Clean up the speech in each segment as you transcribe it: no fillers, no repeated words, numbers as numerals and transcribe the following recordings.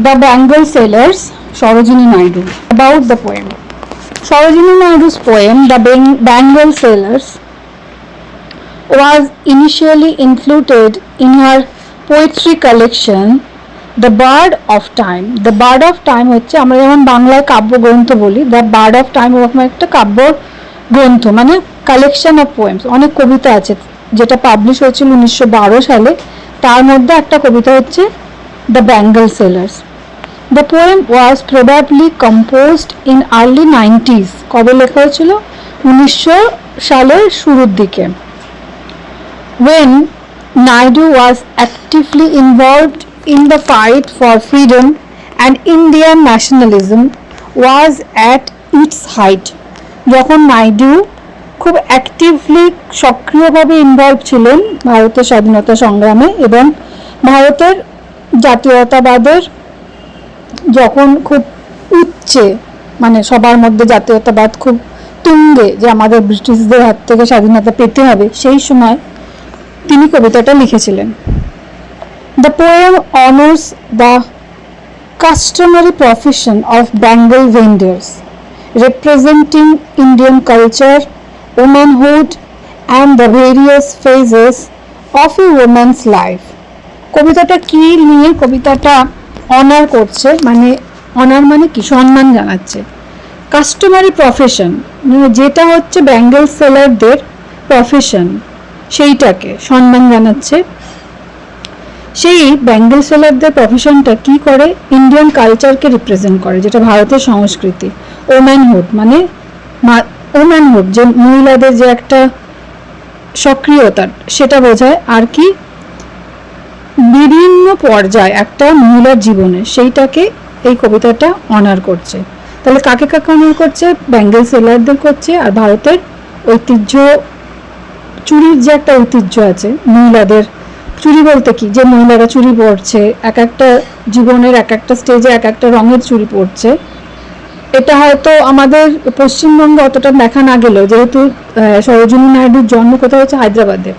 The Bengal Sailors, Sarojini Naidu. About the poem. Sarojini Naidu's poem, The Bengal Sailors, was initially included in her poetry collection, The Bird of Time. The Bird of Time হচ্ছে আমরা যেমন বাংলায় কাব্যগ্রন্থ বলি, the bird of time ওরকম একটা কাব্য গ্রন্থ, মানে কালেকশন অফ পোয়েমস। অনেক কবিতা আছে যেটা পাবলিশ হয়েছিল 1912 সালে, তার মধ্যে একটা কবিতা হচ্ছে the Bengal sailors. The poem was probably composed in early 90s। কবে লেখা হয়েছিল? 1900 সালের শুরুর দিকে। When Naidu was actively involved in the fight for freedom and Indian nationalism was at its height. যখন নাইডু খুব অ্যাক্টিভলি সক্রিয়ভাবে ইনভলভ ছিলেন ভারতের স্বাধীনতা সংগ্রামে এবং ভারতের জাতীয়তাবাদের যখন খুব উচ্চে, মানে সবার মধ্যে জাতীয়তাবাদ খুব তুঙ্গে, যে আমাদের ব্রিটিশদের হাত থেকে স্বাধীনতা পেতে হবে, সেই সময় তিনি কবিতাটা লিখেছিলেন। The poem honours the customary profession of Bengal vendors representing Indian culture, womanhood and the various phases of a woman's life. কবিতাটা কি নিয়ে কবিতাটা অনার করছে, মানে অনার মানে কি, সম্মান জানাচ্ছে। কাস্টমারি প্রফেশন মানে যেটা হচ্ছে বেঙ্গল সেলারদের প্রফেশন, সেইটাকে সম্মান জানাচ্ছে। সেই বেঙ্গল সেলারদের প্রফেশনটা কি করে? ইন্ডিয়ান কালচারকে রিপ্রেজেন্ট করে, যেটা ভারতের সংস্কৃতি। ওম্যানহুড মানে ওম্যানহুড, যে মহিলাদের যে একটা সক্রিয়তা, সেটা বোঝায়। আর কি বিভিন্ন পর্যায় একটা মহিলার জীবনে, সেইটাকে এই কবিতাটা অনার করছে। তাহলে কাকে কাকে অনার করছে? বেঙ্গল সেলারদের করছে। আর ভারতের ঐতিহ্য, চুরির যে একটা ঐতিহ্য আছে মহিলাদের, চুরি বলতে কি, যে মহিলারা চুরি পরছে, এক একটা জীবনের এক একটা স্টেজে এক একটা রঙের চুরি পরছে। এটা হয়তো আমাদের পশ্চিমবঙ্গে অতটা দেখা না গেলেও, যেহেতু সরোজিনী নাইডুর জন্ম কোথায় হচ্ছে? হায়দ্রাবাদে।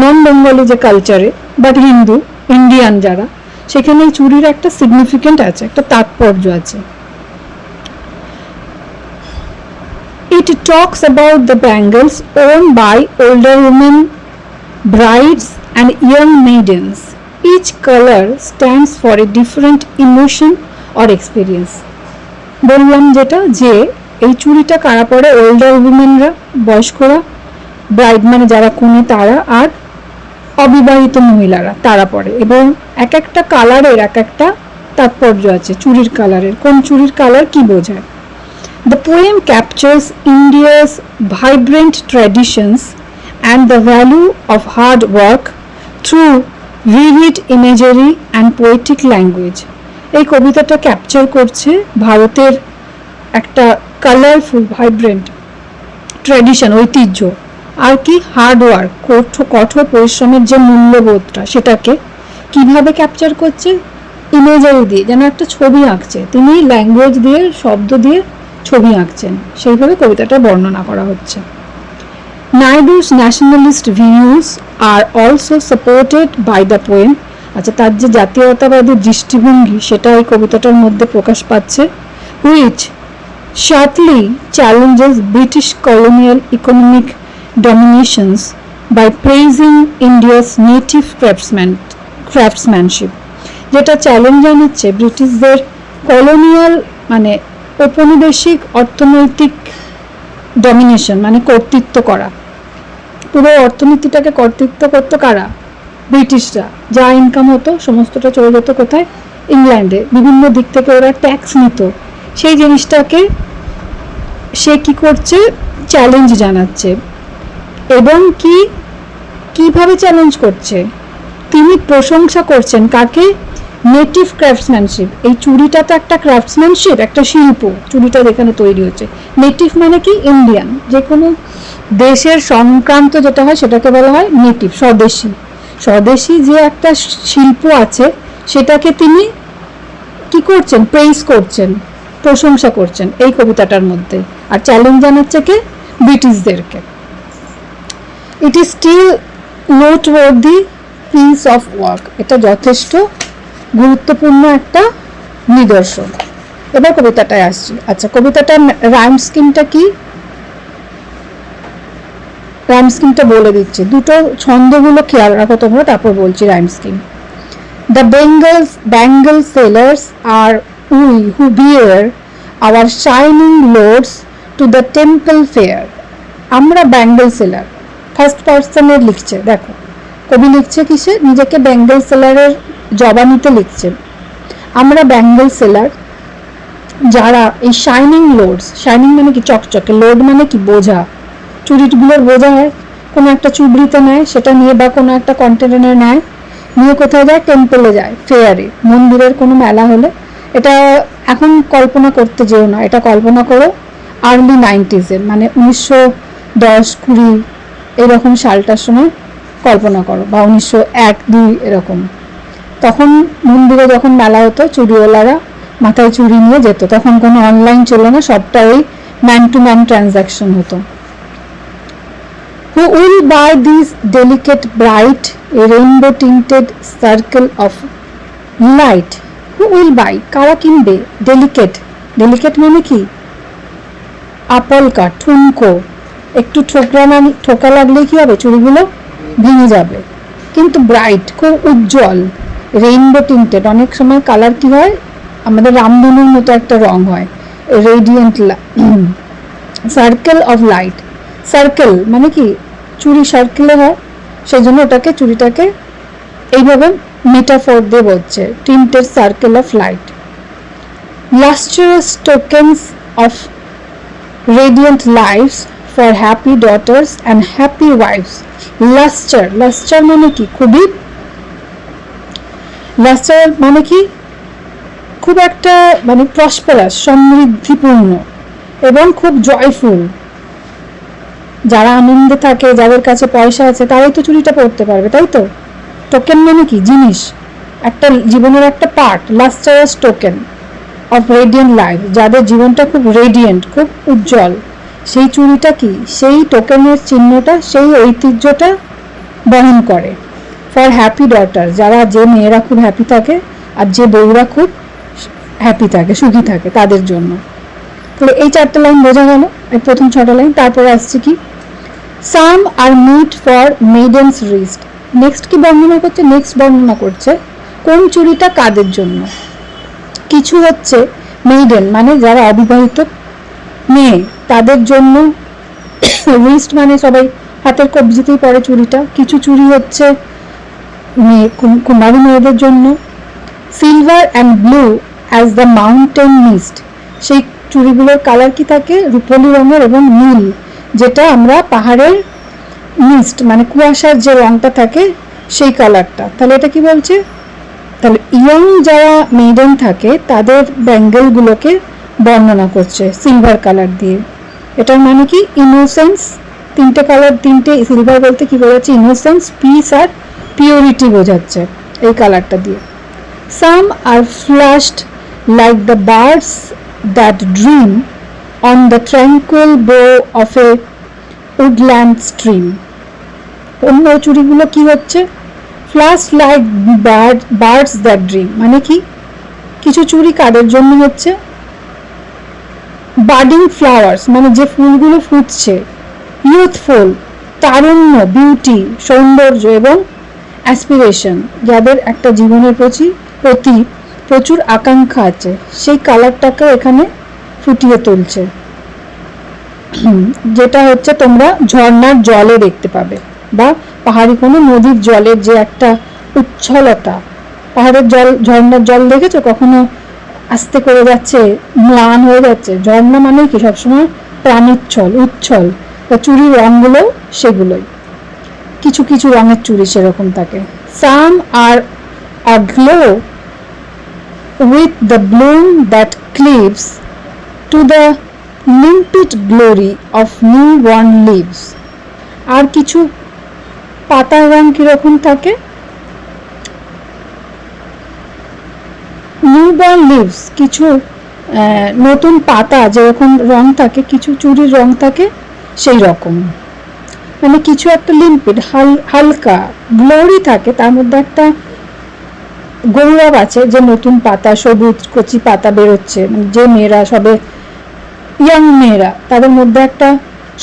নন বেঙ্গলি যে কালচারে, বাট হিন্দু ইন্ডিয়ান যারা, সেখানে এই চুরির একটা সিগনিফিকেন্ট আছে, একটা তাৎপর্য আছে। It talks about the bangles worn by older women, brides and young maidens. Each color stands for a different emotion or experience. বললাম যেটা, যে এই চুড়িটা কারা পরে? ওল্ডার উইমেনরা, বয়স্করা, ব্রাইড মানে যারা কনে তারা, আর অবিবাহিত মহিলারা তারা পরে। এবং এক একটা কালারের এক একটা তাৎপর্য আছে। চুড়ির কালারের, কোন চুড়ির কালার কি বোঝায়। The poem captures India's vibrant traditions and the value of hard work through vivid imagery and poetic language. এই কবিতাটা ক্যাপচার করছে ভারতের একটা কালারফুল ভাইব্রেন্ট ট্র্যাডিশন, ঐতিহ্য, আর কি হার্ডওয়ার্ক, কঠোর পরিশ্রমের যে মূল্যবোধটা, সেটাকে কিভাবে ক্যাপচার করছে? ইমেজারি দিয়ে, যেন একটা ছবি আঁকছে। তিনি ল্যাঙ্গুয়েজ দিয়ে, শব্দ দিয়ে ছবি আঁকছেন, সেইভাবে কবিতাটা বর্ণনা করা হচ্ছে। Naidu's nationalist views are also supported by the poem. আচ্ছা, তার যে জাতীয়তাবাদী দৃষ্টিভঙ্গি, সেটা এই কবিতাটার মধ্যে প্রকাশ পাচ্ছে। Which sharply challenges British colonial economic dominations by praising India's native craftsmanship. যেটা চ্যালেঞ্জ জানাচ্ছে ব্রিটিশদের কলোনিয়াল মানে ঔপনিবেশিক অর্থনৈতিক ডমিনেশন, মানে কর্তৃত্ব করা। পুরো অর্থনীতিটাকে কর্তৃত্ব করতো কারা? ব্রিটিশরা। যা ইনকাম হতো সমস্তটা চলে যেত কোথায়? ইংল্যান্ডে। বিভিন্ন দিক থেকে ওরা ট্যাক্স নিত। সেই জিনিসটাকে সে কি করছে? চ্যালেঞ্জ জানাচ্ছে। এবং কিভাবে চ্যালেঞ্জ করছে? তিনি প্রশংসা করছেন কাকে? নেটিভ ক্রাফটসম্যানশিপ। এই চুড়িটা তো একটা ক্রাফটসম্যানশিপ, একটা শিল্প। চুড়িটা যেখানে তৈরি হচ্ছে, নেটিভ মানে কি? ইন্ডিয়ান। যে কোনো দেশের সংক্রান্ত যেটা হয় সেটাকে বলা হয় নেটিভ, স্বদেশী। স্বদেশী যে একটা শিল্প আছে, সেটাকে তিনি কি করছেন? প্রেইজ করছেন, প্রশংসা করছেন এই কবিতাটার মধ্যে। আর চ্যালেঞ্জ জানাচ্ছে কে? ব্রিটিশদেরকে। It is still noteworthy piece of work. এটা যথেষ্ট গুরুত্বপূর্ণ একটা নিদর্শন। এবার কবিতাটায় আসছি। আচ্ছা, কবিতাটার রাইম স্কিমটা কি? রাইম স্কিমটা বলে দিচ্ছি, দুটো ছন্দগুলো খেয়াল রাখো তোমরা, তারপর বলছি rhyme scheme. The bangle sellers are we who bear our shining loads to the temple fair. আমরা ব্যাঙ্গেল সেলার, ফার্স্ট পার্সনের লিখছে, দেখো কবি লিখছে কিসে, নিজেকে ব্যাঙ্গেল সেলারের জবানিতে লিখছে। আমরা ব্যাঙ্গেল সেলার যারা এই শাইনিং লোডস, শাইনিং মানে কি চকচকে, লোড মানে কি বোঝা, চুড়িগুলোর বোঝা হয়, কোনো একটা চুবড়িতে নেয়, সেটা নিয়ে বা কোনো একটা কন্টেনারে নেয়, নিয়ে কোথায় যায়, টেম্পলে যায়, ফেয়ারে, মন্দিরের কোনো মেলা হলে। এটা এখন কল্পনা করতে যেও না, এটা কল্পনা করো আর্লি 90s, মানে 1910-20 এরকম সালটার সময় কল্পনা করো, বা 1901-2 এরকম। তখন মন্দিরে যখন মেলা হতো, চুড়িওয়ালারা মাথায় চুড়ি নিয়ে যেত, তখন কোনো অনলাইন ছিল না, সবটাই ম্যান টু ম্যান ট্রানজাকশন হতো। Who will buy this delicate bright rainbow tinted circle of light? Who will buy? কারা কিনবে? Delicate, delicate মানে কি? আপলকা, ঠুনকো, একটু ঠোকা লাগলে কি হবে, চুড়িগুলো ভেঙে যাবে। কিন্তু ব্রাইট, খুব উজ্জ্বল, রেইনবো টিন্টেড, অনেক সময় কালার কি হয়, আমাদের রামধনুর মতো একটা রং হয়, radiant. Circle of light, circle মানে কি চুড়ি সার্কেলে হয়, সেই জন্য ওটাকে, চুড়িটাকে এইভাবে মেটাফোর দিয়ে বলছে, tinted circle of light. Lustrous tokens of radiant lives for happy daughters and happy wives. Luster, luster মানে কি, খুবই, লাস্টার মানে কি খুব একটা, মানে প্রসপারাস, সমৃদ্ধিপূর্ণ এবং খুব জয়ফুল। যারা আনন্দে থাকে, যাদের কাছে পয়সা আছে, তারাই তো চুড়িটা পরতে পারবে, তাই তো। টোকেন মানে কি, জিনিস, একটা জীবনের একটা part. লাস্টারাস token of radiant life, যাদের জীবনটা খুব রেডিয়েন্ট, খুব উজ্জ্বল, সেই চুড়িটা কি, সেই টোকেনের চিহ্নটা, সেই ঐতিহ্যটা বহন করে। ফর হ্যাপি ডটার, যারা, যে মেয়েরা খুব হ্যাপি থাকে আর যে বউরা খুব হ্যাপি থাকে, সুখী থাকে, তাদের জন্য। তাহলে এই 4টে লাইন বোঝা গেল, এই প্রথম 6টা লাইন। তারপরে আসছে কি, সাম আর মিট ফর মেডেন্স রিস্ট। নেক্সট কি বর্ণনা করছে, নেক্সট বর্ণনা করছে কোন চুড়িটা কাদের জন্য। কিছু হচ্ছে মেইডেন মানে যারা অবিবাহিত মেয়ে, তাদের জন্য। রিস্ট মানে সবাই হাতের কবজিতেই পরে চুড়িটা। কিছু চুড়ি হচ্ছে কুমারী মেয়েদের জন্য। Silver and blue as the mountain mist, সেই চুড়িগুলোর কালার কি থাকে, রূপলি রঙের, এবং নীল, যেটা আমরা পাহাড়ের মিস্ট মানে কুয়াশার যে রঙটা থাকে সেই কালারটা। তাহলে এটা কি বলছে, তাহলে ইয়ং যারা মেইডেন থাকে তাদের ব্যাঙ্গেলগুলোকে বর্ণনা করছে সিলভার কালার দিয়ে। এটার মানে কি, ইনোসেন্স, 3টে কালার, 3টে সিলভার বলতে কি বোঝাচ্ছে, ইনোসেন্স, পিস আর পিওরিটি বোঝাচ্ছে এই কালারটা দিয়ে। Some are flushed like the birds that dream on the tranquil brow of a woodland stream. অন্য চুড়িগুলো কি হচ্ছে, flush like birds that dream মানে কি, কিছু চুড়ি কাদের জন্য হচ্ছে, বার্ডিং ফ্লাওয়ার্স মানে যে ফুলগুলো ফুটছে, ইউথফুল তারুণ্য, বিউটি সৌন্দর্য, এবং অ্যাসপিরেশন যাদের একটা জীবনের প্রতি প্রচুর আকাঙ্ক্ষা আছে, সেই কালারটাকে এখানে ফুটিয়ে তুলছে, যেটা হচ্ছে তোমরা ঝর্ণার জলে দেখতে পাবে, বা পাহাড়ি কোনো নদীর জলের যে একটা উচ্ছলতা। পাহাড়ের জল, ঝর্ণার জল দেখেছো কখনো আস্তে করে যাচ্ছে, ম্লান হয়ে যাচ্ছে, ঝর্ণা মানে কি সবসময় প্রাণোচ্ছল, উচ্ছল। বা চুড়ির রঙগুলো সেগুলোই, কিছু কিছু রঙের চুড়ি সেরকম থাকে। সাম আর aglow with the bloom that cleaves to the limpid glory of newborn leaves. আর কিছু পাতার রং কিরকম থাকে, নিউবর্ন লিভস, কিছু নতুন পাতা যেরকম রং থাকে, কিছু চুড়ির রং থাকে সেই রকম, মানে কিছু একটা লিম্পিড, হালকা গ্লোরি থাকে, তার মধ্যে একটা গৌরব আছে যে নতুন পাতা, সবুজ কচি পাতা বেরোচ্ছে, যে মেয়েরা সবে ইয়াং মেয়েরা, তাদের মধ্যে একটা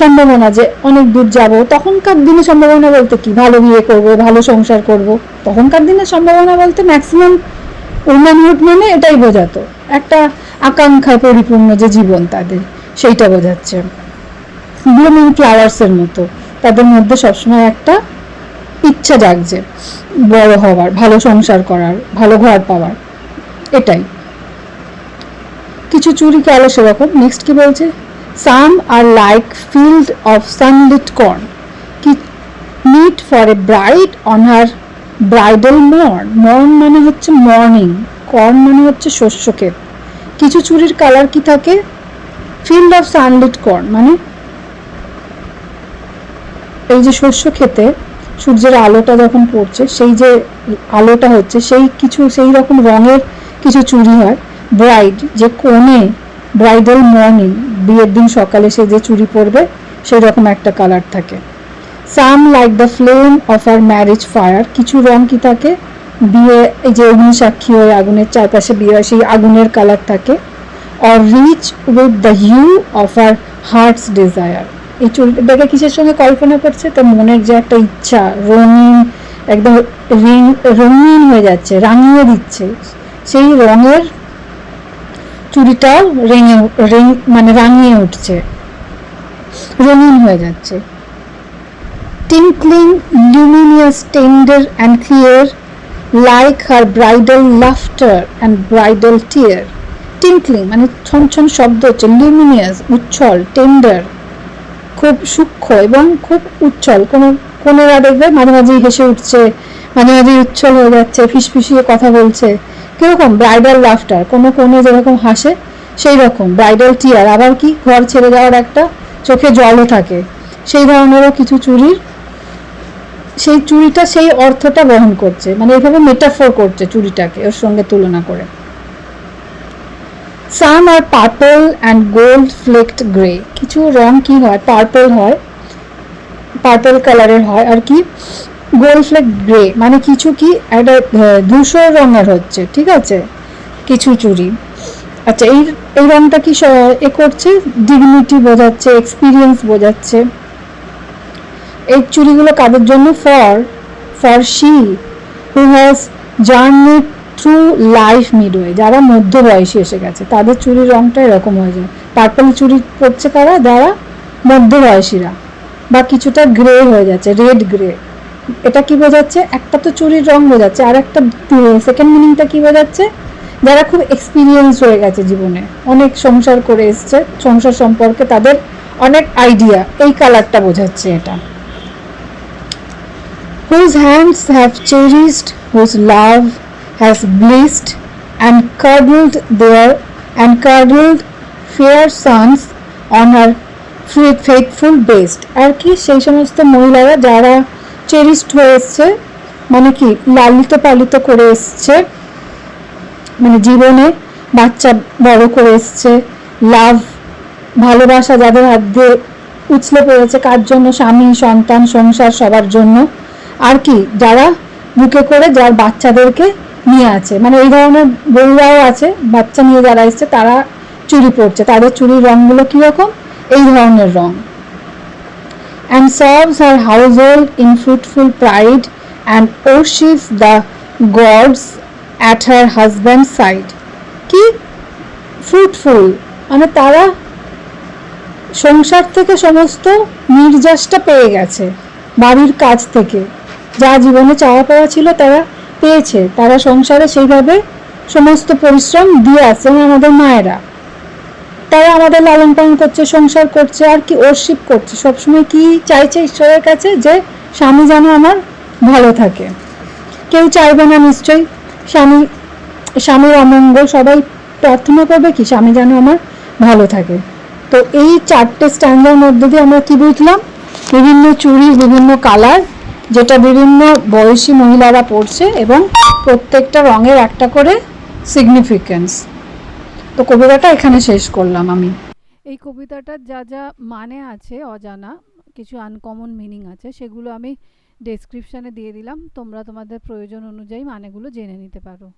সম্ভাবনা যে অনেক দূর যাব। তখনকার দিনে সম্ভাবনা বলতে কি, ভালো বিয়ে করব, ভালো সংসার করব। তখনকার দিনে সম্ভাবনা বলতে ম্যাক্সিমাম উমেনহুড মানে এটাই বোঝাতো, একটা আকাঙ্ক্ষায় পরিপূর্ণ যে জীবন তাদের, সেইটা বোঝাচ্ছে। ব্লুমিং ফ্লাওয়ার্সের মতো তাদের মধ্যে সবসময় একটা ইচ্ছা জাগছে বড় হওয়ার, ভালো সংসার করার, ভালো ঘর পাওয়ার, এটাই। কিছু চুরি কালো সেরকম। নেক্সট কি বলছে, some are like field of sunlit corn, কি meet for a bride on her bridal morn. Morn মানে হচ্ছে মর্নিং, কর্ন মানে হচ্ছে শস্য ক্ষেত। কিছু চুরির কালার কি থাকে, ফিল্ড অফ সানলিট কর্ন মানে এই যে শস্য ক্ষেতে সূর্যের আলোটা যখন পড়ছে, সেই যে আলোটা হচ্ছে, সেই কিছু সেই রকম রঙের কিছু চুরি হয়। ব্রাইড যে কনে, ব্রাইডাল মর্নিং বিয়ের দিন সকালে সে যে চুরি পরবে, সেই রকম একটা কালার থাকে। Some like the flame of her marriage fire, কিছু রং কি থাকে, বিয়ে এই যে অগ্নি সাক্ষী হয়ে আগুনের চারপাশে বিয়ে হয়, সেই আগুনের কালার থাকে। Or rich with the hue of her heart's desire, এই চুরিটাকে কিসের সঙ্গে কল্পনা করছে, তো মনের যে একটা ইচ্ছা, রঙিন একদম রঙিন হয়ে যাচ্ছে, রাঙিয়ে দিচ্ছে, সেই রঙের চুড়িটাও মানে রাঙিয়ে উঠছে, রঙিন হয়ে যাচ্ছে। টিঙ্কলিং luminous tender and clear like her bridal laughter and bridal tear. টিঙ্কলিং মানে ছনছন শব্দ হচ্ছে, luminous উচ্ছল, টেন্ডার খুব সূক্ষ্ম এবং খুব উচ্ছল। কোনেরা দেখবে মাঝে মাঝেই হেসে উঠছে, মাঝে মাঝেই উচ্ছল হয়ে যাচ্ছে, ফিসফিসিয়ে কথা বলছে, কিরকম ব্রাইডাল লাফটার, কোনো কোনে যেরকম হাসে সেই রকম। ব্রাইডাল টিয়ার আবার কি, ঘর ছেড়ে যাওয়ার একটা চোখে জলও থাকে, সেই ধরনেরও কিছু চুরির, সেই চুরিটা সেই অর্থটা বহন করছে, মানে এইভাবে মেটাফোর করছে চুরিটাকে ওর সঙ্গে তুলনা করে। সাম আর purple and gold flecked grey, কিছু রং কি হয়, পার্পল হয়, পার্পল কালারের হয়, আর কি গোল্ড ফ্লেক গ্রে মানে কিছু কি একটা ধূসর রঙের হচ্ছে, ঠিক আছে কিছু চুরি। আচ্ছা এই এই রংটা কি এ করছে, ডিগনিটি বোঝাচ্ছে, এক্সপিরিয়েন্স বোঝাচ্ছে। এই চুরিগুলো কাদের জন্য, for she who has journey through life midway, যারা মধ্যবয়সী এসে গেছে তাদের চুরির রংটা এরকম হয়ে যায়। পার্পল চুরি পড়ছে কারা, যারা মধ্যবয়সীরা, বা কিছুটা গ্রে হয়ে যাচ্ছে, রেড গ্রে। এটা কি বোঝাচ্ছে, একটা তো চুরির রং বোঝাচ্ছে, আর একটা সেকেন্ড মিনিংটা কি বোঝাচ্ছে, যারা খুব এক্সপিরিয়েন্স হয়ে গেছে জীবনে, অনেক সংসার করে এসছে, সংসার সম্পর্কে তাদের অনেক আইডিয়া, এই কালারটা বোঝাচ্ছে এটা। whose hands have cherished, whose love has blissed and curdled fair sons on her faithful breast, আর কি সেই সমস্ত মহিলারা যারা চেরিস্ট হয়ে এসছে, মানে কি লালিত পালিত করে এসছে, মানে জীবনে বাচ্চা বড় করে এসছে, লাভ ভালোবাসা যাদের হাত দিয়ে উছলে পড়েছে, কার জন্য, স্বামী সন্তান সংসার সবার জন্য, আর কি যারা বুকে করে যার বাচ্চাদেরকে নিয়ে আছে, মানে এই ধরনের বউরাও আছে, বাচ্চা নিয়ে যারা এসছে তারা চুরি পড়ছে, তাদের চুরির রঙগুলো কিরকম, এই ধরনের রং। and serves her household in fruitful pride and worships the gods at her husband's side, কি ফ্রুটফুল মানে তারা সংসার থেকে সমস্ত নির্যাসটা পেয়ে গেছে, বাড়ির কাজ থেকে যা জীবনে চাওয়া পাওয়া ছিল তারা পেয়েছে, তারা সংসারে সেইভাবে সমস্ত পরিশ্রম দিয়ে আসছেন আমাদের মায়েরা, তারা আমাদের লালন পালন করছে, সংসার করছে, আর কি ওরশিপ করছে, সবসময় কি চাইছে ঈশ্বরের কাছে যে স্বামী যেন আমার ভালো থাকে। কেউ চাইবে না নিশ্চয়ই স্বামীর অমঙ্গল, সবাই প্রার্থনা করবে কি স্বামী যেন আমার ভালো থাকে। তো এই চারটে স্ট্যান্ডার মধ্যে দিয়ে আমরা কি বুঝলাম, বিভিন্ন চুড়ি, বিভিন্ন কালার, যেটা বিভিন্ন বয়সী মহিলারা পড়ছে এবং প্রত্যেকটা রঙের একটা করে সিগনিফিকেন্স। তো কবিতাটা এখানে শেষ করলাম আমি। এই কবিতাটার যা যা মানে আছে অজানা, কিছু আনকমন মিনিং আছে, সেগুলো আমি ডেসক্রিপশানে দিয়ে দিলাম, তোমরা তোমাদের প্রয়োজন অনুযায়ী মানেগুলো জেনে নিতে পারো।